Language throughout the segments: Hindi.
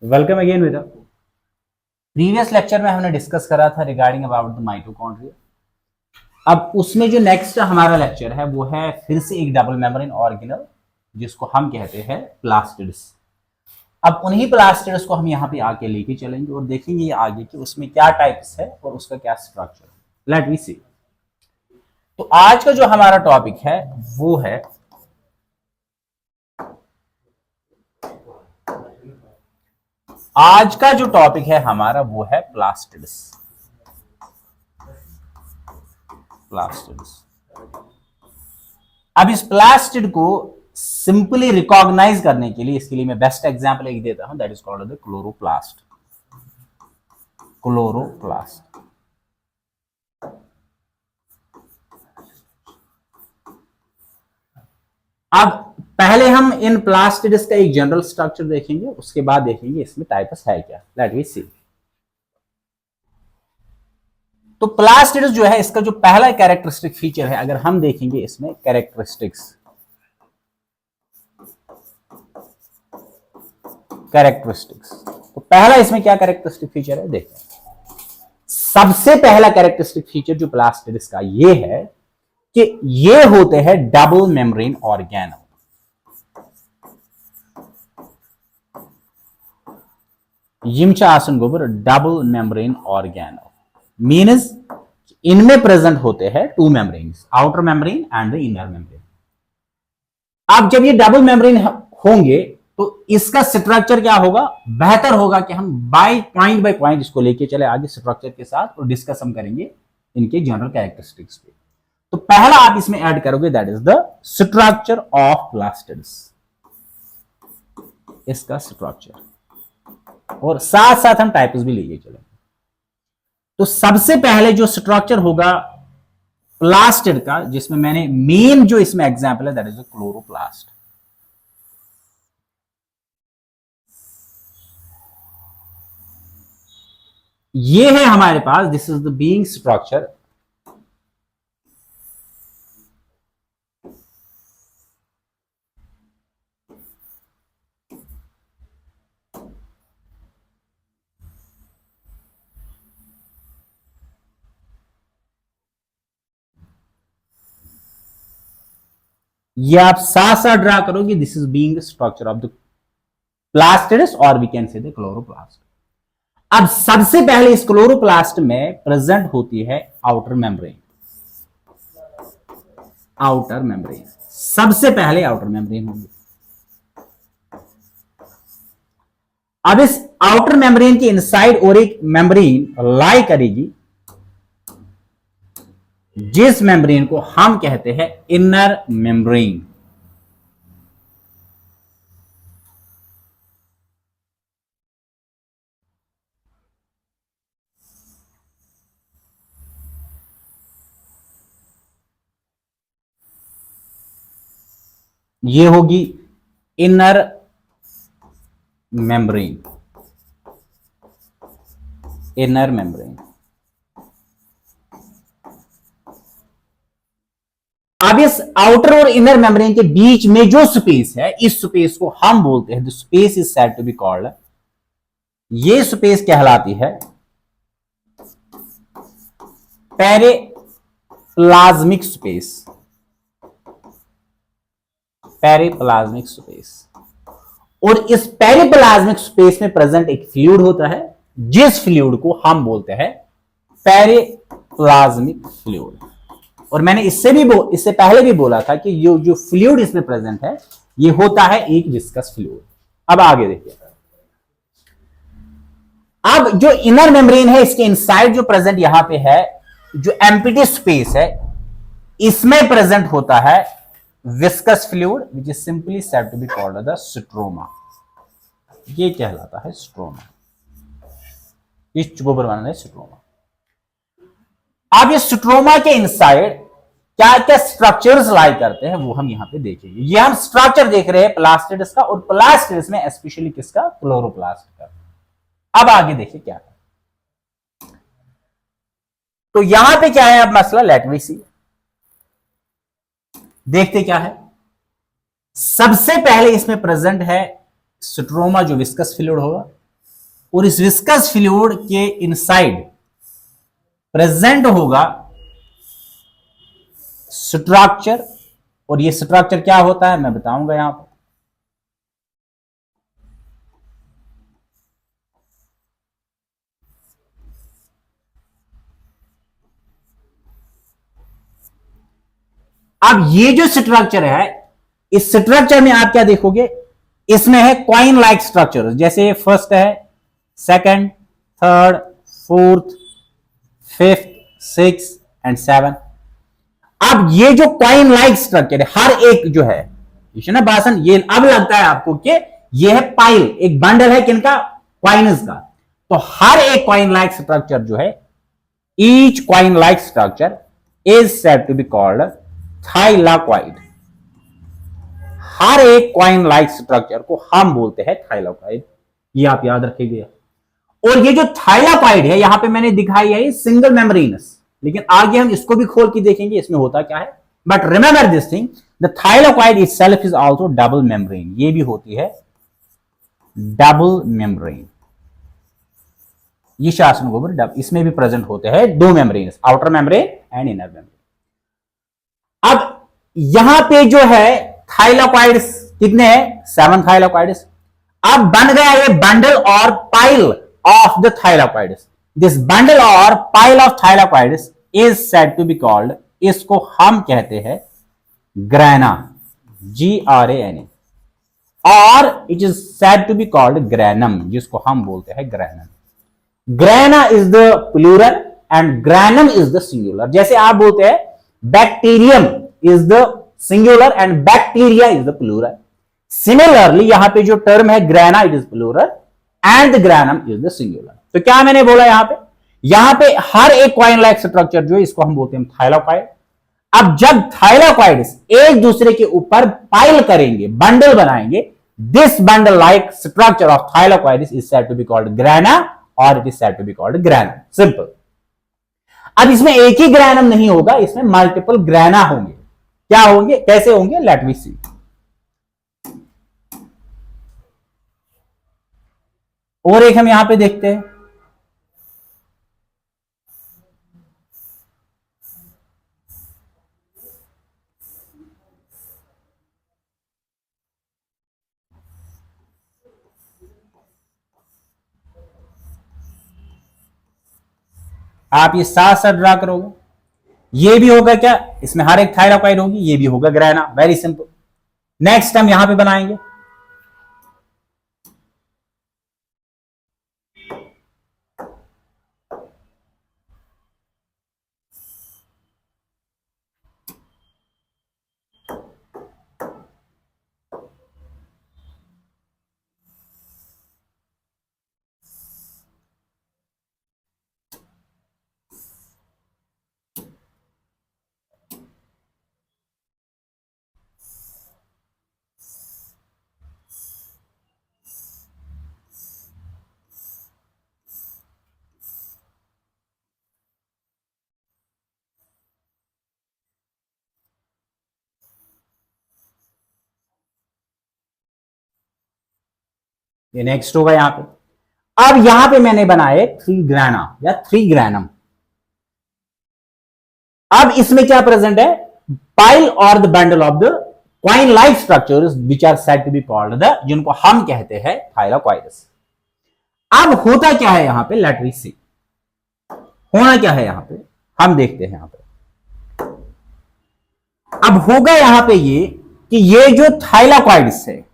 वेलकम अगेन बेटा। प्रीवियस लेक्चर में हमने डिस्कस करा था रिगार्डिंग अबाउट द माइटोकॉन्ड्रिया। अब उसमें जो नेक्स्ट हमारा लेक्चर है वो है फिर से एक डबल मेम्ब्रेन ऑर्गेनल जिसको हम कहते हैं प्लास्टिड्स। अब उन्हीं प्लास्टिड्स को हम यहाँ पे आके लेके चलेंगे और देखेंगे ये आगे कि उसमें क्या टाइप्स है और उसका क्या स्ट्रक्चर है। लेट वी सी। तो आज का जो हमारा टॉपिक है वो है हमारा वो है प्लास्टिड्स। अब इस प्लास्टिड को सिंपली रिकॉग्नाइज करने के लिए इसके लिए मैं बेस्ट एग्जांपल एक देता हूं, that is called the chloroplast. अब पहले हम इन प्लास्टिड्स का एक जनरल स्ट्रक्चर देखेंगे, उसके बाद देखेंगे इसमें टाइप्स है क्या। लेट वी सी। तो प्लास्टिड्स जो है इसका जो पहला कैरेक्टरिस्टिक फीचर है, अगर हम देखेंगे इसमें कैरेक्टरिस्टिक्स तो पहला इसमें क्या कैरेक्टरिस्टिक फीचर है देखते हैं। सबसे पहला कैरेक्टरिस्टिक फीचर जो प्लास्टिड्स का ये है कि ये होते हैं डबल मेम्ब्रेन ऑर्गेनल। यिम छ आसन गोबर डबल मेम्ब्रेन ऑर्गेनल मीन्स इनमें प्रेजेंट होते हैं to membranes, outer membrane and the inner membrane. अब जब ये डबल मेम्ब्रेन होंगे तो इसका स्ट्रक्चर क्या होगा, बेहतर होगा कि हम बाय पॉइंट इसको लेके चले आगे स्ट्रक्चर के साथ और डिस्कस हम करेंगे इनके जनरल कैरेक्टरिस्टिक्स पे। तो पहला आप इसमें ऐड करोगे that is the structure of plastids, इसका स्ट्रक्चर, और साथ साथ हम टाइप्स भी लेके चलेंगे। तो सबसे पहले जो स्ट्रक्चर होगा प्लास्टिड का, जिसमें मैंने मेन जो इसमें एग्जांपल है दैट इज द क्लोरोप्लास्ट। ये है हमारे पास, this is the being structure. ये आप साथ साथ ड्रा करोगे, this is being the structure of the plastids और we can say the chloroplast. अब सबसे पहले इस क्लोरोप्लास्ट में प्रेजेंट होती है आउटर मेम्ब्रेन। सबसे पहले आउटर मेम्ब्रेन होगी। अब इस आउटर मेम्ब्रेन के इनसाइड और एक मेम्ब्रेन लाई करेगी, जिस मेम्ब्रेन को हम कहते हैं इनर मेम्ब्रेन। ये होगी इनर मेम्ब्रेन। अब इस आउटर और इनर मेम्ब्रेन के बीच में जो स्पेस है, इस स्पेस को हम बोलते हैं the space is said to be called, ये स्पेस कहलाती है पेरिप्लाज्मिक स्पेस। और इस पेरिप्लाज्मिक स्पेस में प्रेजेंट एक फ्लूइड होता है, जिस फ्लूइड को हम बोलते हैं पेरिप्लाज्मिक फ्लूइड। और मैंने इससे पहले भी बोला था कि ये जो फ्लूइड इसमें प्रेजेंट है ये होता है एक विस्कस फ्लूइड। अब आगे देखिए। अब जो इनर मेम्ब्रेन है इसके इनसाइड जो प्रेजेंट यहां पे है, जो एम्प्टी स्पेस है, इसमें प्रेजेंट होता है viscous fluid which is simply said to be called the stroma. ये कहलाता है स्ट्रोमा। इस गोबर बनाना है स्ट्रोमा। अब इस स्ट्रोमा के इनसाइड क्या क्या स्ट्रक्चर्स लाई करते हैं वो हम यहां पे देखेंगे। ये हम स्ट्रक्चर देख रहे हैं प्लास्टिड्स का, और प्लास्टिड्स में स्पेशली किसका, क्लोरोप्लास्ट का। अब आगे देखिए क्या है। तो यहां पे क्या है अब मसला, लेट मी सी। देखते क्या है। सबसे पहले इसमें प्रेजेंट है स्ट्रोमा जो विस्कस फ्लूइड होगा, और इस विस्कस फ्लूइड के इनसाइड प्रेजेंट होगा स्ट्रक्चर, और ये स्ट्रक्चर क्या होता है मैं बताऊंगा यहां पर। अब ये जो स्ट्रक्चर है, इस स्ट्रक्चर में आप क्या देखोगे, इसमें है कॉइन लाइक स्ट्रक्चर, जैसे फर्स्ट है, second, third, fourth, fifth, six and seven. अब ये जो कॉइन लाइक स्ट्रक्चर है, हर एक जो है ना बासन, ये अब लगता है आपको कि ये है पाइल, एक बंडल है किनका, कॉइन्स का। तो हर एक कॉइन लाइक स्ट्रक्चर जो है, each coin like structure is said to be called thylakoid. हर एक कॉइन लाइक स्ट्रक्चर को हम बोलते हैं थाइलाकॉइड, ये आप याद रखिएगा। और ये जो थाइलाकॉइड है, यहां पे मैंने दिखाई है सिंगल मेम्ब्रेनस, लेकिन आगे हम इसको भी खोल के देखेंगे इसमें होता क्या है। But remember this thing, the thylakoid itself is also double membrane, ये भी होती है डबल मेम्ब्रेन। ये शासन गोबर इसमें भी प्रेजेंट होते हैं दो membrane, outer membrane and inner membrane. अब यहां पे जो है थाइलाकॉइड्स कितने हैं, 7 थाइलाकॉइड्स। अब बन गया ये बंडल और pile of the thylakoids. This bundle और pile of thylakoids is said to be called, इसको हम कहते हैं ग्रैना, GRANA, और it is said to be called granum, जिसको हम बोलते हैं granum. Grana is the plural and granum is the singular. जैसे आप बोलते हैं bacterium is the singular and bacteria is the plural. Similarly यहां पे जो टर्म है grana, it is plural and granum is the singular. तो क्या मैंने बोला यहां पे हर एक कॉइन लाइक स्ट्रक्चर जो है, इसको हम बोलते हैं थाइलाकॉइड। अब जब थाइलाकॉइड्स एक दूसरे के ऊपर पाइल करेंगे, बंडल बनाएंगे, this bundle like structure of thylakoids is said to be called grana और it is said to be called granum. Simple. अब इसमें एक ही ग्रैनम नहीं होगा, इसमें मल्टीपल ग्रैना होंगे। क्या होंगे, कैसे होंगे, लेट मी सी। और एक हम यहां पे देखते हैं, आप ये साथ साथ ड्रा करोगे, ये भी होगा क्या, इसमें हर एक थाइलाकॉइड होगी, ये भी होगा ग्रैना। Very simple. नेक्स्ट हम यहां पे बनाएंगे, ये नेक्स्ट होगा यहां पे। अब यहां पे मैंने बनाए 3 ग्रैना या 3 ग्रैनम। अब इसमें क्या प्रेजेंट है, पाइल और the bundle of the coin like structures which are said to be called the, जिनको हम कहते हैं थाइलाकॉइड्स। अब होता क्या है यहां पे, लेट मी सी, होना क्या है यहां पे, हम देखते हैं यहां पे। अब होगा यहां पे ये कि ये जो थाइलाकॉइड्स है,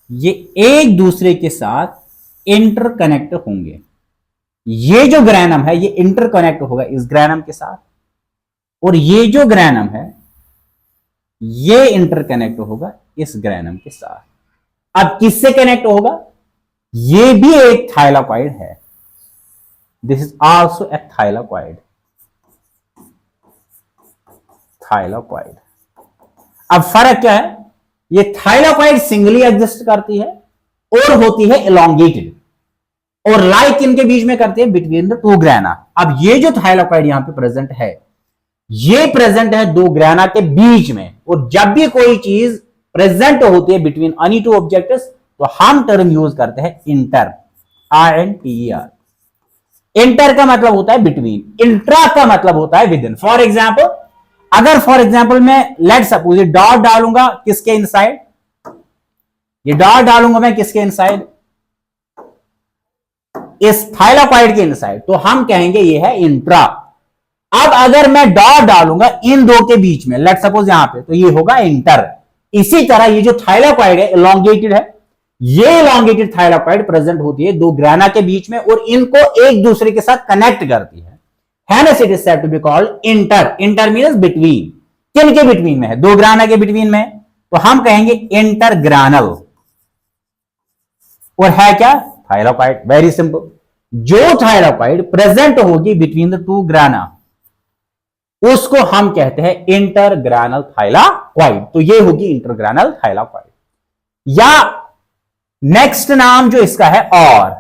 ये एक दूसरे के साथ इंटरकनेक्ट होंगे। ये जो ग्रैनम है ये इंटरकनेक्ट होगा इस ग्रैनम के साथ, और ये जो ग्रैनम है ये इंटरकनेक्ट होगा इस ग्रैनम के साथ। अब किससे कनेक्ट होगा, ये भी एक थाइलाकॉइड है, this is also a thylakoid. Thylakoid. अब फर्क क्या है, ये थाइलाकॉइड सिंगली एग्जिस्ट करती है और होती है एलोंगेटेड, और लाइक इनके बीच में करते हैं बिटवीन द 2 ग्रैना। अब ये जो थाइलाकॉइड यहां पे प्रेजेंट है, ये प्रेजेंट है 2 ग्रैना के बीच में, और जब भी कोई चीज प्रेजेंट होती है बिटवीन एनी 2 ऑब्जेक्ट्स, तो हम टर्म यूज करते हैं इंटर, INTER। इंटर का मतलब होता है बिटवीन, इंट्रा का मतलब होता है विद इन। फॉर एग्जाम्पल, अगर फॉर एग्जाम्पल मैं लेट सपोज ये डॉट डालूंगा किसके इनसाइड, ये डॉट डालूंगा मैं किसके इनसाइड, इस थाइलाकॉइड के इनसाइड, तो हम कहेंगे ये है इंट्रा। अब अगर मैं डॉट डालूंगा इन दो के बीच में, लेट सपोज यहां पे, तो ये होगा इंटर। इसी तरह ये जो थाइलाकॉइड है इलोंगेटेड है, ये इलोंगेटेड थाइलाकॉइड प्रेजेंट होती है दो ग्राना के बीच में और इनको एक दूसरे के साथ कनेक्ट करती है। Hence it is said to be called inter. Inter means between. किन के बिटवीन में है, दो ग्राना के बिटवीन में, तो हम कहेंगे इंटरग्रानल। और है क्या, थाइलाकॉइड। वेरी सिंपल, जो थाइलाकॉइड प्रेजेंट होगी बिटवीन द टू ग्राना उसको हम कहते हैं इंटरग्रानल थाइलाकॉइड। तो ये होगी इंटरग्रानल थाइलाकॉइड। या नेक्स्ट नाम जो इसका है और,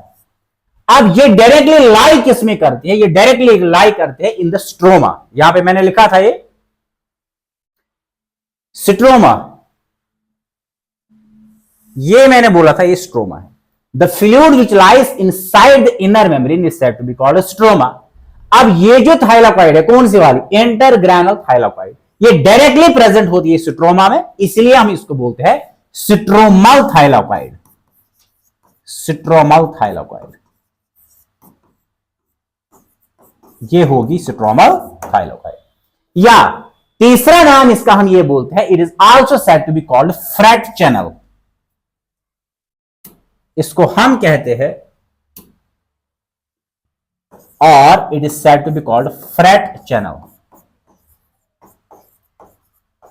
अब ये डायरेक्टली लाई किसमें करते हैं, ये डायरेक्टली लाई करते हैं इन द स्ट्रोमा। यहां पे मैंने लिखा था ये स्ट्रोमा, ये मैंने बोला था ये स्ट्रोमा है। The fluid which lies inside the inner membrane is said to be called stroma. अब ये जो थाइलाकॉइड है कौन सी वाली, इंटरग्रानल थाइलाकॉइड, ये डायरेक्टली प्रेजेंट होती है स्ट्रोमा में, इसलिए हम इसको बोलते हैं स्ट्रोमल थाइलाकॉइड। स्ट्रोमल थाइलाकॉइड, ये होगी स्ट्रोमल थाइलाकॉइड। या तीसरा नाम इसका हम ये बोलते हैं, it is also said to be called fret channel. इसको हम कहते हैं, और it is said to be called fret channel.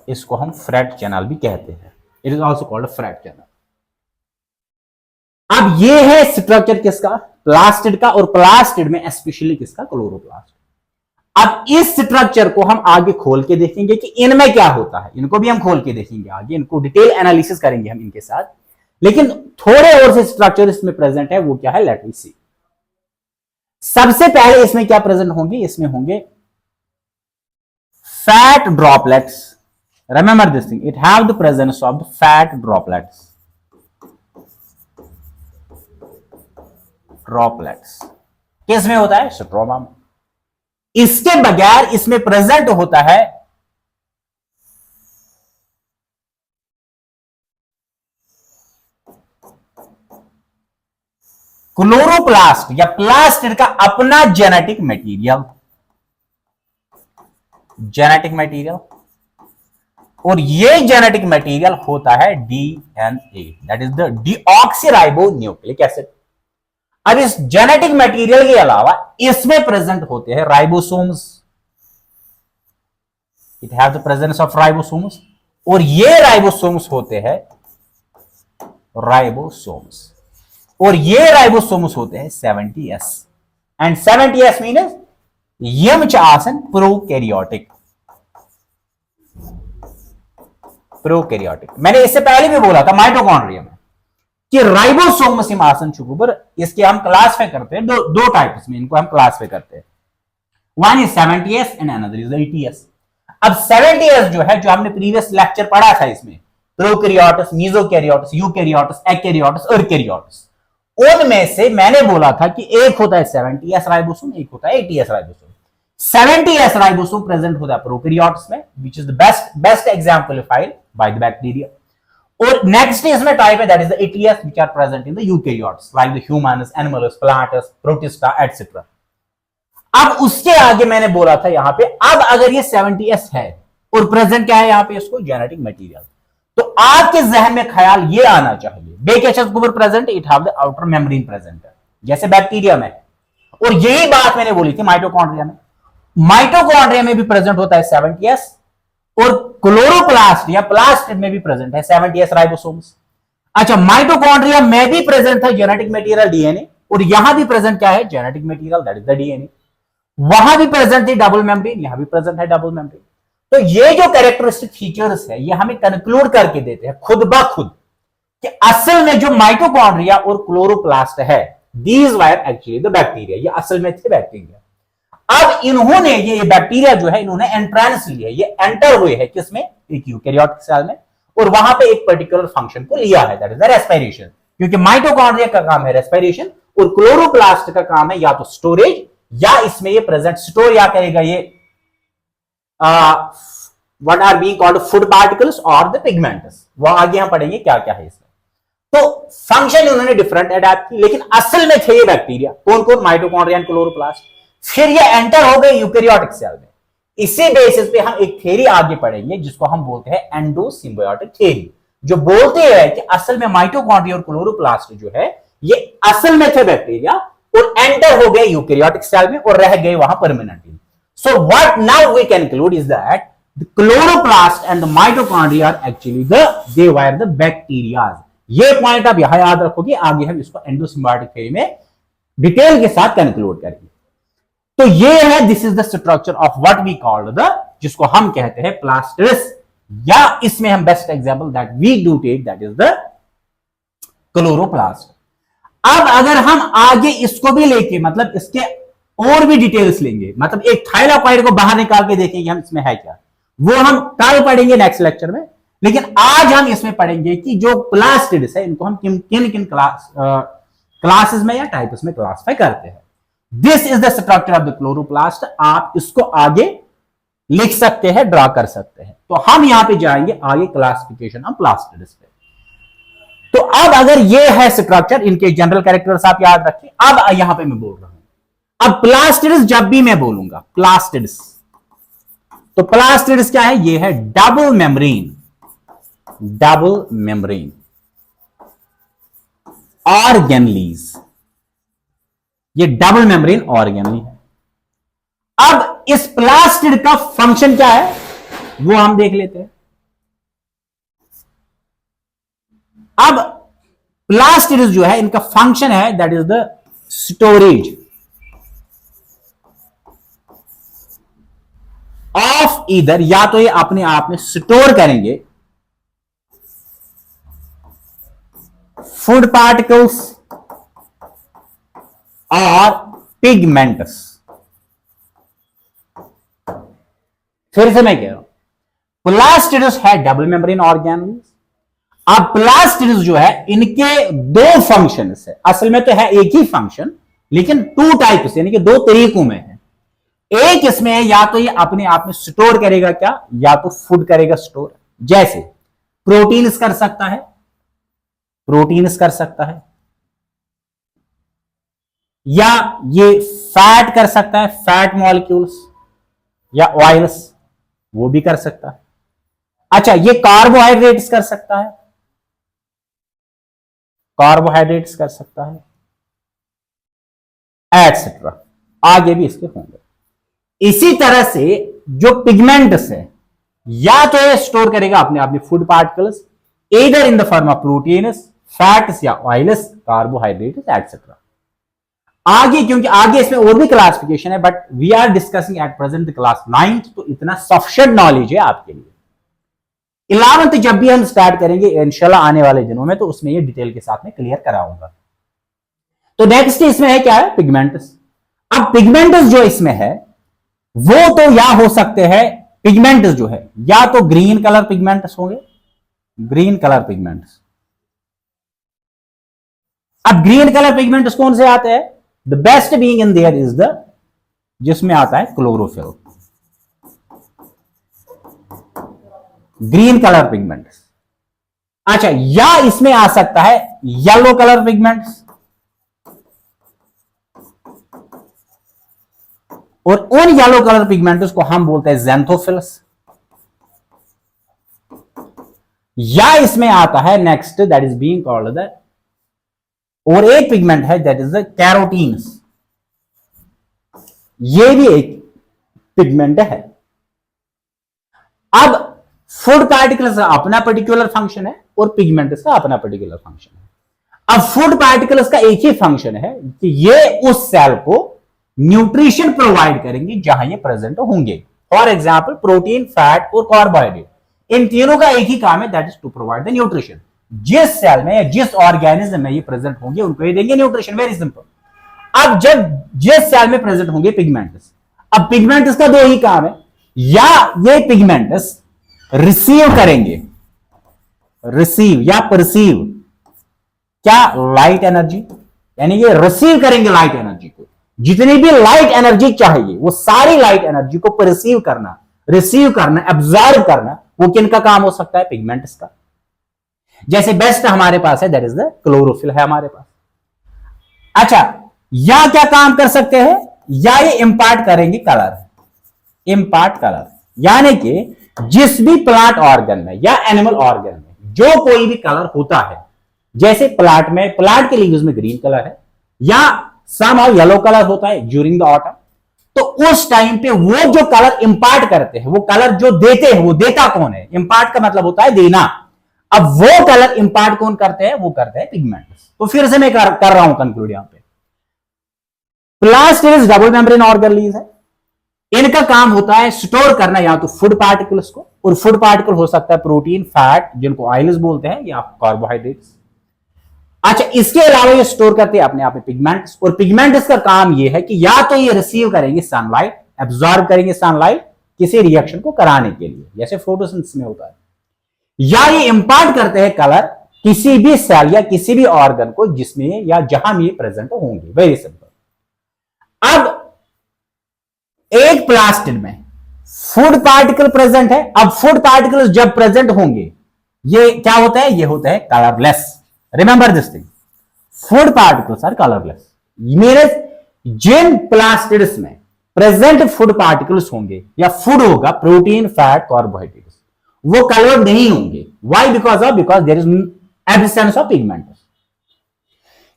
इसको हम फ्रैट चैनल भी कहते हैं, it is also called fret channel. अब ये है स्ट्रक्चर किसका, प्लास्टिड का, और प्लास्टिड में स्पेशली किसका, क्लोरोप्लास्ट। अब इस स्ट्रक्चर को हम आगे खोल के देखेंगे कि इनमें क्या होता है, इनको भी हम खोल के देखेंगे आगे, इनको डिटेल एनालिसिस करेंगे हम इनके साथ। लेकिन थोड़े और से स्ट्रक्चर इसमें प्रेजेंट है, वो क्या है, लेट अस सी। सबसे पहले इसमें क्या प्रेजेंट होंगे, इसमें होंगे fat droplets. Remember this thing, it have the presence of the fat droplets. Droplets किसमें होता है, स्ट्रोमा में। इसके बगैर इसमें प्रेजेंट होता है क्लोरोप्लास्ट या प्लास्टिड का अपना जेनेटिक मटेरियल। जेनेटिक मटेरियल, और ये जेनेटिक मटेरियल होता है DNA, that is the deoxyribo nucleic acid. अब इस जेनेटिक मटेरियल के अलावा इसमें प्रेजेंट होते हैं ribosomes. It have the presence of ribosomes, और ये राइबोसोम्स होते हैं राइबोसोम्स, और ये राइबोसोम्स होते हैं 70S। एंड 70S मीन्स यम आसन प्रोकैरियोटिक। प्रोकैरियोटिक मैंने इससे पहले भी बोला था माइटोकॉन्ड्रिया में कि राइबोसोम्स आसन चुकुबर, इसके हम क्लासिफाई करते हैं दो टाइप्स में, इनको हम क्लासिफाई करते हैं। One is 70S and another is 80S। अब 70S जो है, जो हमने प्रीवियस लेक्चर पढ़ा था, इसमें प्रोकैरियोट्स, मेसोकैरियोट्स, यूकैरियोट्स, एकैरियोट्स, अर्कैरियोट्स, उनमें से मैंने बोला था कि एक होता है 70S राइबोसोम, एक होता है 80S ribosome. 70S ribosome present होता है प्रोकैरियोट्स में, which is the best exemplified by the bacteria. और नेक्स्ट इसमें टाइप है, that is the 80S which are present in the eukaryotes like the humans, animals, plants, protista etcetera. अब उसके आगे मैंने बोला था यहां पे, अब अगर ये 70S है और प्रेजेंट क्या है यहां पे, इसको जेनेटिक मटेरियल, तो आपके जहन में ख्याल ये आना चाहिए present, it have the outer membrane present, जैसे बैक्टीरिया में। और यही बात मैंने बोली थी माइटोकॉन्ड्रिया में। माइटोकॉन्ड्रिया में भी प्रेजेंट होता है 70S, और क्लोरोप्लास्ट या प्लास्टिड में भी प्रेजेंट है 70S राइबोसोम्स। अच्छा, माइटोकॉन्ड्रिया में भी प्रेजेंट है जेनेटिक मटेरियल DNA, और यहां भी प्रेजेंट क्या है, genetic material, that is the DNA। वहां भी प्रेजेंट है डबल मेम्ब्रेन, यहां भी प्रेजेंट है डबल मेम्ब्रेन। तो ये जो कैरेक्टरिस्टिक फीचर्स है, ये हमें कंक्लूड करके देते हैं खुद ब खुद कि असल में जो माइटोकॉन्ड्रिया और क्लोरोप्लास्ट है, these were actually the bacteria, ये असल में थे बैक्टीरिया। अब इन्होंने ये बैक्टीरिया जो है, इन्होंने एंट्रेंस ली है, ये एंटर हुए हैं किसमें, एक यूकैरियोटिक सेल में, और वहां पे एक पर्टिकुलर फंक्शन को लिया है, दैट इज द रेस्पिरेशन। क्योंकि माइटोकॉन्ड्रिया का काम है रेस्पिरेशन और क्लोरोप्लास्ट का काम है या तो स्टोरेज या इसमें ये प्रेजेंट स्टोर या करेगा ये what are being called food particles और द पिगमेंट्स। वो आगे हम पढ़ेंगे क्या क्या है इसमें। तो फंक्शन उन्होंने डिफरेंट अडैप्ट की, लेकिन असल में थे ये बैक्टीरिया कौन कौन, माइटोकॉन्ड्रिया एंड क्लोरोप्लास्ट। फिर ये एंटर हो गए यूकैरियोटिक सेल में। इसी बेसिस पे हम एक थ्योरी आगे पढ़ेंगे जिसको हम बोलते हैं एंडोसिम्बायोटिक थ्योरी, जो बोलते हैं कि असल में माइटोकॉन्ड्रिया और क्लोरोप्लास्ट जो है ये असल में थे बैक्टीरिया और एंटर हो गए यूकैरियोटिक सेल में और रह गए वहां permanently. So what now we can conclude is that the chloroplast and the mitochondria are actually they were the bacteria. ये पॉइंट आप यहां याद रखोगे, आगे हम इसको एंडोसिम्बायोटिक थ्योरी में डिटेल के साथ कंक्लूड करेंगे। तो ये है, this is the structure of what we called the, जिसको हम कहते हैं प्लास्टिड्स, या इसमें हम best example that we do take that is the chloroplast. अब अगर हम आगे इसको भी लेके मतलब इसके और भी डिटेल्स लेंगे, मतलब एक थाइलाकॉइड को बाहर निकाल के देखेंगे हम इसमें है क्या, वो हम कल पढ़ेंगे नेक्स्ट लेक्चर में। लेकिन आज हम इसमें पढ़ेंगे कि जो प्लास्टिड्स है इनको हम किन किन क्लासेस में या टाइप्स में क्लासिफाई करते हैं। This is the structure of the chloroplast. आप इसको आगे लिख सकते हैं, ड्रा कर सकते हैं। तो हम यहां पे जाएंगे आगे क्लासिफिकेशन ऑफ प्लास्टिड्स पे। तो अब अगर ये है स्ट्रक्चर, इनके जनरल कैरेक्टर्स आप याद रखिए। अब यहां पे मैं बोल रहा हूं, अब प्लास्टिड्स जब भी मैं बोलूंगा प्लास्टिड्स, तो प्लास्टिड्स क्या है, ये है डबल मेम्ब्रेन ऑर्गेनलीज, ये डबल मेम्ब्रेन ऑर्गेनली है। अब इस प्लास्टिड का फंक्शन क्या है वो हम देख लेते हैं। अब प्लास्टिड्स जो है इनका फंक्शन है that is the storage of either, या तो ये अपने आप में स्टोर करेंगे फूड पार्टिकल्स और पिगमेंट्स। फिर से मैं कह रहा हूं, प्लास्टिड्स है डबल मेम्ब्रेन ऑर्गेनल्स। अब प्लास्टिड्स जो है इनके दो फंक्शंस है, असल में तो है एक ही फंक्शन लेकिन टू टाइप्स, यानी कि दो तरीकों में है। एक इसमें है या तो ये अपने आप में स्टोर करेगा क्या, या तो फूड करेगा स्टोर, जैसे प्रोटीन्स कर सकता है, या ये फैट कर सकता है, फैट मॉलिक्यूल्स या ऑयल्स, वो भी कर सकता है। अच्छा, ये कार्बोहाइड्रेट्स कर सकता है, एटसेट्रा, आगे भी इसके होंगे। इसी तरह से जो पिगमेंट्स है या तो ये स्टोर करेगा अपने आप में food particles either in the form of proteins, fats या oils, carbohydrates, etc. आगे, क्योंकि आगे इसमें और भी क्लासिफिकेशन है, but we are discussing at present class 9th, तो इतना सफिशिएंट नॉलेज है आपके लिए। 11th जब भी हम स्टार्ट करेंगे इंशाल्लाह आने वाले दिनों में, तो उसमें ये डिटेल के साथ में क्लियर कराऊंगा। तो नेक्स्ट इसमें है क्या है, पिगमेंट्स। अब पिगमेंट्स जो इसमें है वो तो या हो सकते हैं, पिगमेंट्स जो है या तो ग्रीन कलर पिगमेंट्स होंगे, ग्रीन कलर पिगमेंट्स। अब ग्रीन कलर पिगमेंट्स कौन से आते हैं, the best being in their is the, जिसमें आता है क्लोरोफिल, ग्रीन कलर पिगमेंट्स। अच्छा, या इसमें आ सकता है येलो कलर पिगमेंट्स, और उन येलो कलर पिगमेंट्स को हम बोलते हैं ज़ैंथोफिल्स। या इसमें आता है next that is being called the, और एक पिगमेंट है दैट इज द कैरोटीन्स, ये भी एक पिगमेंट है। अब फूड पार्टिकल्स का अपना पर्टिकुलर फंक्शन है और पिगमेंट्स का अपना पर्टिकुलर फंक्शन है। अब फूड पार्टिकल्स का एक ही फंक्शन है कि ये उस सेल को न्यूट्रिशन प्रोवाइड करेंगे जहां ये प्रेजेंट होंगे। फॉर एग्जाम्पल प्रोटीन, फैट और कार्बोहाइड्रेट, इन तीनों का एक ही काम है that is to provide the nutrition. जिस सेल में या जिस ऑर्गेनिज्म में ये प्रेजेंट होंगे उनको ये देंगे न्यूट्रिशन, वेरी सिंपल। अब जब जिस सेल में प्रेजेंट होंगे पिगमेंट्स, अब पिगमेंट्स का दो ही काम है, या ये पिगमेंट्स रिसीव करेंगे, रिसीव या परसीव, क्या, लाइट एनर्जी, यानी ये रिसीव करेंगे लाइट एनर्जी को। जितनी भी लाइट एनर्जी चाहिए वो सारी लाइट एनर्जी को परसीव करना, रिसीव करना, एब्जॉर्ब करना, वो किनका काम हो सकता है, पिगमेंट्स का। जैसे बेस्ट हमारे पास है दैट इज द क्लोरोफिल है हमारे पास। अच्छा, या क्या काम कर सकते हैं, या ये इंपार्ट करेंगे कलर, इंपार्ट कलर, यानी कि जिस भी प्लांट ऑर्गन में या एनिमल ऑर्गन में जो कोई भी कलर होता है, जैसे प्लांट में, प्लांट के लीव्स में ग्रीन कलर है या समहाउ येलो कलर होता है ड्यूरिंग द ऑटम, तो उस टाइम पे वो जो कलर इंपार्ट करते हैं, वो कलर जो देते हैं, वो देता कौन है, इंपार्ट का मतलब होता है देना। अब वो कलर इंपार्ट कौन करते हैं, वो करते हैं पिगमेंट्स। तो फिर से मैं कर रहा हूं कंक्लूड यहां पे, प्लास्टिड्स डबल मेम्ब्रेन ऑर्गेनेलिज है, इनका काम होता है स्टोर करना या तो फूड पार्टिकल्स को, और फूड पार्टिकल हो सकता है प्रोटीन, फैट, जिनको ऑयल्स बोलते हैं, या कार्बोहाइड्रेट्स। अच्छा, इसके अलावा ये स्टोर करते हैं अपने आप में पिगमेंट्स, और पिगमेंट्स का काम ये है कि या तो ये रिसीव करेंगे सनलाइट, एब्जॉर्ब करेंगे सनलाइट किसी रिएक्शन को कराने के लिए, जैसे फोटोसिंथेसिस में होता है, या ये इंपार्ट करते हैं कलर किसी भी सेल या किसी भी ऑर्गन को जिसमें या जहां भी ये प्रेजेंट होंगे। Very simple. अब एक प्लास्टिड में फूड पार्टिकल प्रेजेंट है, अब फूड पार्टिकल्स जब प्रेजेंट होंगे ये क्या होता है, ये होता है colourless. Remember this thing, food particles are colourless. मेरे जिन प्लास्टिड्स में प्रेजेंट फूड पार्टिकल्स होंगे या फूड होगा, प्रोटीन, फैट, कार्बोहाइड्रेट्स, वो कलर्ड नहीं होंगे। Why? Because there is absence of pigments.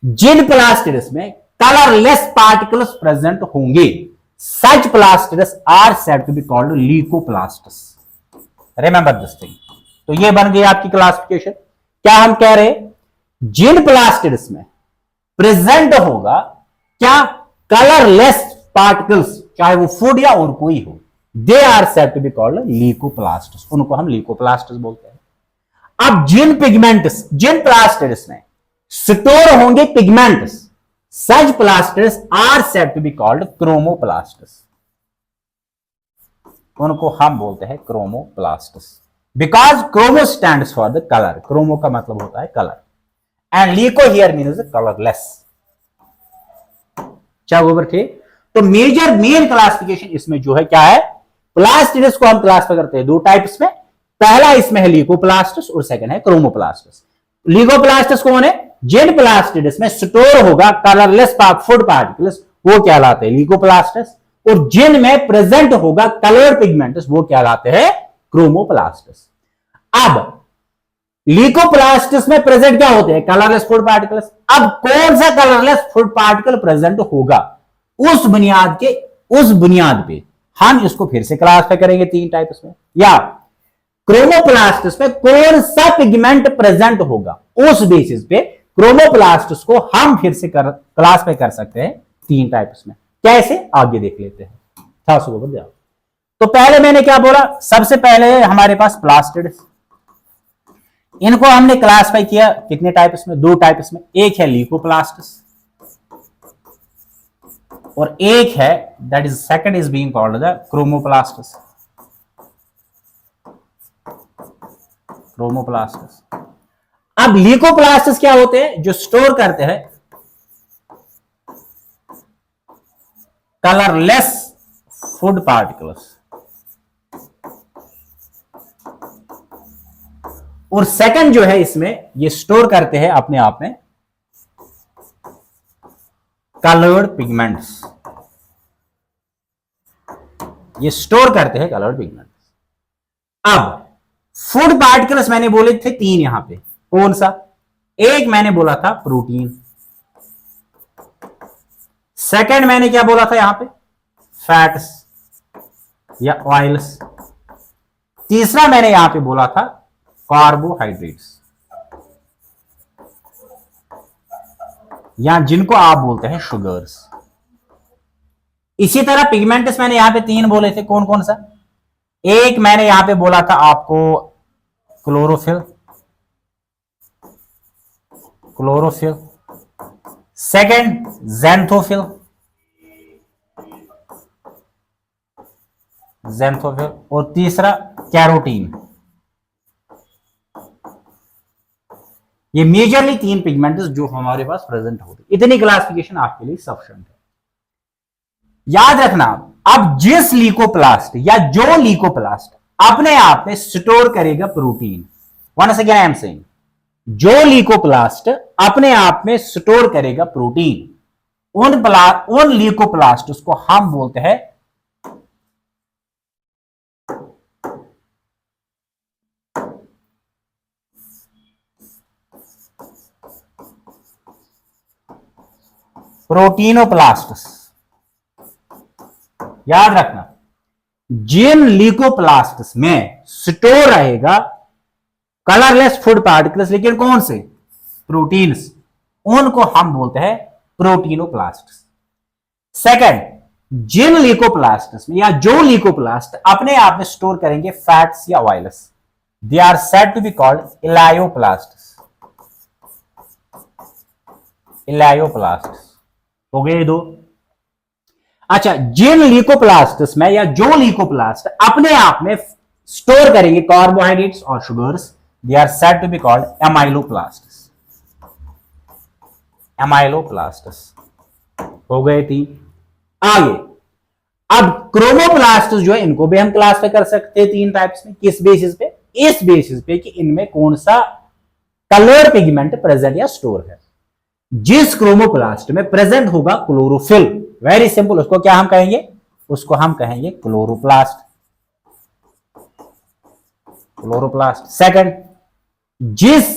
जिन प्लास्टिड्स में कलरलेस पार्टिकल्स प्रेजेंट होंगे, such plastids are said to be called leucoplasts. Remember this thing. तो ये बन गई आपकी क्लासिफिकेशन। क्या हम कह रहे हैं, जिन प्लास्टिड्स में प्रेजेंट होगा क्या, कलरलेस पार्टिकल्स, चाहे वो फूड या और कोई हो, they are said to be called leucoplasts, उनको हम ल्यूकोप्लास्ट्स बोलते हैं। अब जिन पिगमेंट्स, जिन प्लास्टिड्स में स्टोर होंगे pigments, such plastids are said to be called chromoplasts, उनको हम बोलते हैं chromoplasts, because chromo stands for the colour, chromo का मतलब होता है colour, and leuco here means colourless. क्या गोबर ठीक? तो मेजर मेन क्लासिफिकेशन इसमें जो है क्या है, प्लास्टिड्स को हम क्लासिफाई करते हैं दो टाइप्स में, पहला इसमें है ल्यूकोप्लास्ट्स और सेकंड है क्रोमोप्लास्ट्स। ल्यूकोप्लास्ट्स कौन है, जिन प्लास्टिड्स में स्टोर होगा कलरलेस फूड पार्टिकल्स, वो कहलाते हैं ल्यूकोप्लास्ट्स, और जिन में प्रेजेंट होगा कलर्ड पिगमेंट्स, वो कहलाते हैं क्रोमोप्लास्ट्स। अब ल्यूकोप्लास्ट्स में प्रेजेंट क्या होते हैं, कलरलेस फूड पार्टिकल्स। अब कौन सा कलरलेस फूड पार्टिकल प्रेजेंट होगा, उस बुनियाद पे हम इसको फिर से क्लासिफाई करेंगे तीन टाइप्स में, या क्रोमोप्लास्ट्स में कौन सा पिगमेंट प्रेजेंट होगा, उस बेसिस पे क्रोमोप्लास्ट्स को हम फिर से क्लासिफाई कर सकते हैं तीन टाइप्स में। कैसे, आगे देख लेते हैं। तो पहले मैंने क्या बोला, सबसे पहले हमारे पास प्लास्टिड्स, इनको हमने क्लासिफाई किया कितने टाइप्स में, दो टाइप्स में। एक है ल्यूकोप्लास्ट्स और एक है that is second is being called the chromoplasts. Chromoplasts. अब ल्यूकोप्लास्ट्स क्या होते हैं, जो स्टोर करते हैं कलरलेस फूड पार्टिकल्स, और सेकंड जो है इसमें ये स्टोर करते हैं अपने आप में कलर्ड पिगमेंट्स, ये स्टोर करते हैं कलर्ड पिगमेंट्स। अब फूड पार्टिकल्स मैंने बोले थे तीन यहां पे, कौन सा, एक मैंने बोला था प्रोटीन, सेकंड मैंने क्या बोला था यहां पे, फैट्स या ऑयल्स, तीसरा मैंने यहां पे बोला था कार्बोहाइड्रेट्स, या जिनको आप बोलते हैं शुगर्स। इसी तरह पिगमेंट्स मैंने यहां पे तीन बोले थे, कौन कौन सा, एक मैंने यहां पे बोला था आपको क्लोरोफिल, सेकंड ज़ैंथोफिल, और तीसरा कैरोटीन। ये मेजरली 3 पिगमेंट्स जो हमारे पास प्रेजेंट होते, इतनी क्लासिफिकेशन आपके लिए सफिशिएंट है। याद रखना, अब जिस लीकोप्लास्ट या जो लीकोप्लास्ट अपने आप में स्टोर करेगा protein, once again I am saying, जो लीकोप्लास्ट अपने आप में स्टोर करेगा प्रोटीन, उन लीकोप्लास्ट उसको हम बोलते हैं प्रोटीनोप्लास्ट्स। याद रखना, जिन लीकोप्लास्ट्स में स्टोर रहेगा कलरलेस फूड पार्टिकल्स, लेकिन कौन से? प्रोटीन्स, उनको हम बोलते हैं प्रोटीनोप्लास्ट्स। सेकंड, जिन लीकोप्लास्ट्स में या जो लीकोप्लास्ट अपने आप में स्टोर करेंगे फैट्स या oils, they are said to be called elaioplasts. Elaioplasts हो गए दो। अच्छा, जिन लीकोप्लास्ट्स में या जो लीकोप्लास्ट अपने आप में स्टोर करेंगे कार्बोहाइड्रेट्स और sugars, they are said to be called amyloplasts. Amyloplasts हो गए 3। आगे, अब क्रोमोप्लास्ट जो है इनको भी हम क्लासिफाई कर सकते हैं 3 टाइप्स में। किस बेसिस पे? इस बेसिस पे कि इनमें कौन सा कलर पिगमेंट प्रेजेंट या स्टोर है। जिस क्रोमोप्लास्ट में प्रेजेंट होगा क्लोरोफिल, वेरी सिंपल, उसको क्या हम कहेंगे? उसको हम कहेंगे क्लोरोप्लास्ट। क्लोरोप्लास्ट। सेकंड, जिस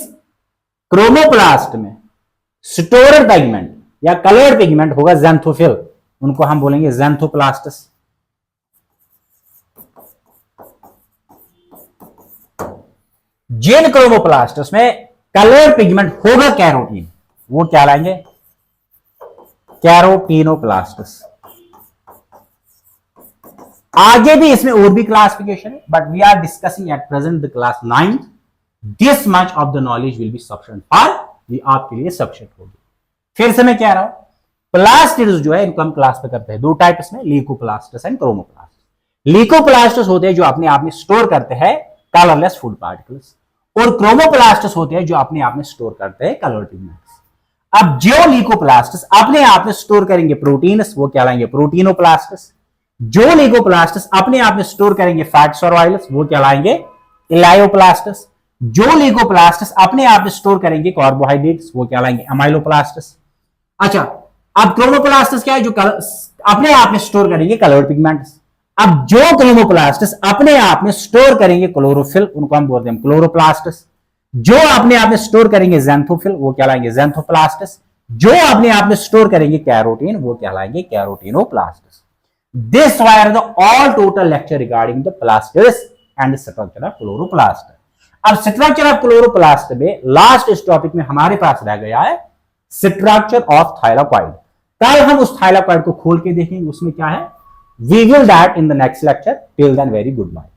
क्रोमोप्लास्ट में स्टोर्ड पिगमेंट या कलर्ड पिगमेंट होगा ज़ैंथोफिल, उनको हम बोलेंगे ज़ैंथोप्लास्ट्स। जिन क्रोमोप्लास्ट्स में कलर्ड पिगमेंट होगा कैरोटीन, वो क्या लाएंगे? कैरोटीनोप्लास्ट्स। आगे भी इसमें और भी क्लासिफिकेशन है, but we are discussing at present the class 9th। This much of the knowledge will be sufficient for, ये आपके लिए सफिशिएंट होगी। फिर से मैं कह रहा हूं, प्लास्टिड्स जो है इनको हम क्लासिफाई करते हैं 2 टाइप्स में, लीकोप्लास्ट्स एंड क्रोमोप्लास्ट। लीकोप्लास्ट्स होते हैं जो अपने आप में स्टोर करते हैं कलरलेस फूड पार्टिकल्स, और क्रोमोप्लास्ट्स होते हैं जो अपने आप में स्टोर करते हैं कलर्ड पिगमेंट्स। अब जो लीकोप्लास्ट्स अपने आप में स्टोर करेंगे प्रोटीन्स, वो कहलाएंगे प्रोटीनोप्लास्ट्स। जो लीकोप्लास्ट्स अपने आप में स्टोर करेंगे फैट्स और ऑयल्स, वो कहलाएंगे इलायोप्लास्ट्स। जो लीकोप्लास्ट्स अपने आप में स्टोर करेंगे कार्बोहाइड्रेट्स, वो कहलाएंगे अमाइलोप्लास्ट्स। अच्छा, अब क्रोमोप्लास्ट्स क्या है? जो अपने आप में स्टोर करेंगे कलर्ड पिगमेंट्स। अब जो क्रोमोप्लास्ट्स अपने आप में स्टोर करेंगे क्लोरोफिल, उनको हम बोलते हैं क्लोरोप्लास्ट्स। जो अपने आप में स्टोर करेंगे ज़ैंथोफिल, वो कहलाएंगे ज़ैंथोप्लास्ट्स। जो अपने आप में स्टोर करेंगे कैरोटीन, वो कहलाएंगे carotenoplasts. This were the all total lecture regarding the plastids and structure of chloroplast. अब स्ट्रक्चर ऑफ क्लोरोप्लास्ट में लास्ट इस टॉपिक में हमारे पास रह गया है स्ट्रक्चर ऑफ थाइलाकॉइड। कल हम उस थाइलाकॉइड को खोल के देखेंगे उसमें क्या है। We will that in the next lecture. Till then very good bye.